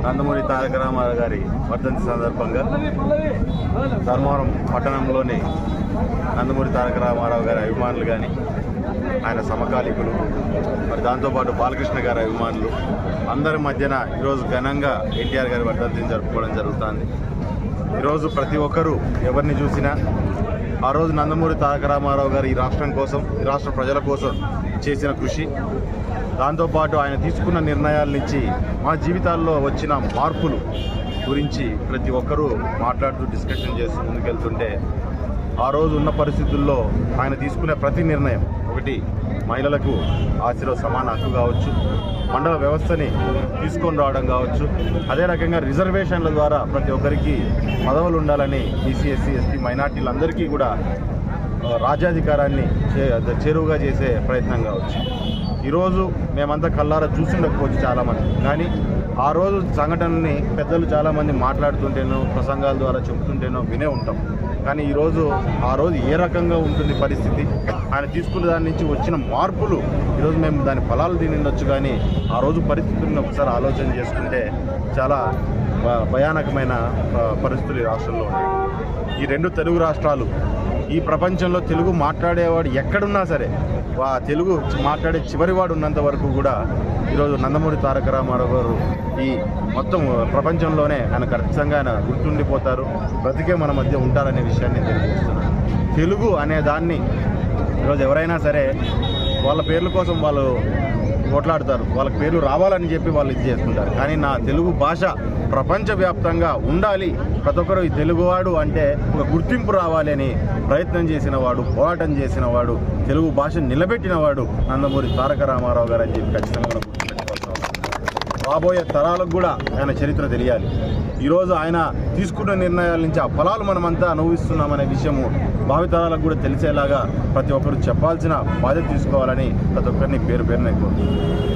నందమూరి తారక రామారావు గారి వర్ధంతి సందర్భంగా ధర్మవరం పట్టణంలోని నందమూరి తారక రామారావు గారి అభిమానులు కానీ ఆయన సమకాలీకులు మరి దాంతోపాటు బాలకృష్ణ గారి అభిమానులు అందరి మధ్యన ఈరోజు ఘనంగా ఎన్టీఆర్ గారి వర్ధంతిని జరుపుకోవడం జరుగుతుంది. ఈరోజు ప్రతి ఒక్కరూ ఎవరిని చూసినా ఆ రోజు నందమూరి తారక రామారావు గారు ఈ రాష్ట్రం కోసం, ఈ రాష్ట్ర ప్రజల కోసం చేసిన కృషి, దాంతోపాటు ఆయన తీసుకున్న నిర్ణయాల నుంచి మా జీవితాల్లో వచ్చిన మార్పులు గురించి ప్రతి ఒక్కరూ మాట్లాడుతూ డిస్కషన్ చేస్తూ ముందుకెళ్తుంటే, ఆ రోజు ఉన్న పరిస్థితుల్లో ఆయన తీసుకునే ప్రతి నిర్ణయం, ఒకటి మహిళలకు ఆస్తిలో సమాన హక్కు కావచ్చు, మండల వ్యవస్థని తీసుకొని రావడం కావచ్చు, అదే రకంగా రిజర్వేషన్ల ద్వారా ప్రతి ఒక్కరికి పదవులు ఉండాలని బీసీ, ఎస్సీ, ఎస్టీ మైనార్టీలందరికీ కూడా రాజ్యాధికారాన్ని చేరువుగా చేసే ప్రయత్నం కావచ్చు. ఈరోజు మేమంతా కళ్ళారా చూస్తుండకపోవచ్చు చాలామంది, కానీ ఆ రోజు సంఘటనని పెద్దలు చాలామంది మాట్లాడుతుంటేనో ప్రసంగాల ద్వారా చెబుతుంటేనో వినే ఉంటాం. కానీ ఈరోజు ఆ రోజు ఏ రకంగా ఉంటుంది పరిస్థితి, ఆయన తీసుకున్న దాని నుంచి వచ్చిన మార్పులు ఈరోజు మేము దాని ఫలాలు తినొచ్చు. కానీ ఆ రోజు పరిస్థితులను ఒకసారి ఆలోచన చేసుకుంటే చాలా భయానకమైన పరిస్థితులు ఈ రాష్ట్రంలో ఉన్నాయి. ఈ రెండు తెలుగు రాష్ట్రాలు, ఈ ప్రపంచంలో తెలుగు మాట్లాడేవాడు ఎక్కడున్నా సరే ఆ తెలుగు మాట్లాడే చివరివాడు ఉన్నంత వరకు కూడా ఈరోజు నందమూరి తారక రామారావు గారు ఈ మొత్తం ప్రపంచంలోనే ఆయన ఖచ్చితంగా ఆయన గుర్తుండిపోతారు, బ్రతికే మన మధ్య ఉంటారనే విషయాన్ని తెలియజేస్తున్నాను. తెలుగు అనే దాన్ని ఈరోజు ఎవరైనా సరే వాళ్ళ పేర్ల కోసం వాళ్ళు కొట్లాడతారు, వాళ్ళకి పేర్లు రావాలని చెప్పి వాళ్ళు ఇది చేసుకుంటారు. కానీ నా తెలుగు భాష ప్రపంచవ్యాప్తంగా ఉండాలి, ప్రతి ఒక్కరు ఈ తెలుగువాడు అంటే ఒక గుర్తింపు రావాలి అని ప్రయత్నం చేసిన వాడు, పోరాటం చేసిన వాడు, తెలుగు భాషను నిలబెట్టిన వాడు నందమూరి తారక రామారావు గారు అని చెప్పి ఖచ్చితంగా మనం రాబోయే తరాలకు కూడా ఆయన చరిత్ర తెలియాలి. ఈరోజు ఆయన తీసుకున్న నిర్ణయాల నుంచి ఆ ఫలాలు మనమంతా అనుభవిస్తున్నామనే విషయము భావితరాలకు కూడా తెలిసేలాగా ప్రతి ఒక్కరు చెప్పాల్సిన బాధ్యత తీసుకోవాలని ప్రతి ఒక్కరిని పేరు పేరున కోరుతున్నాను.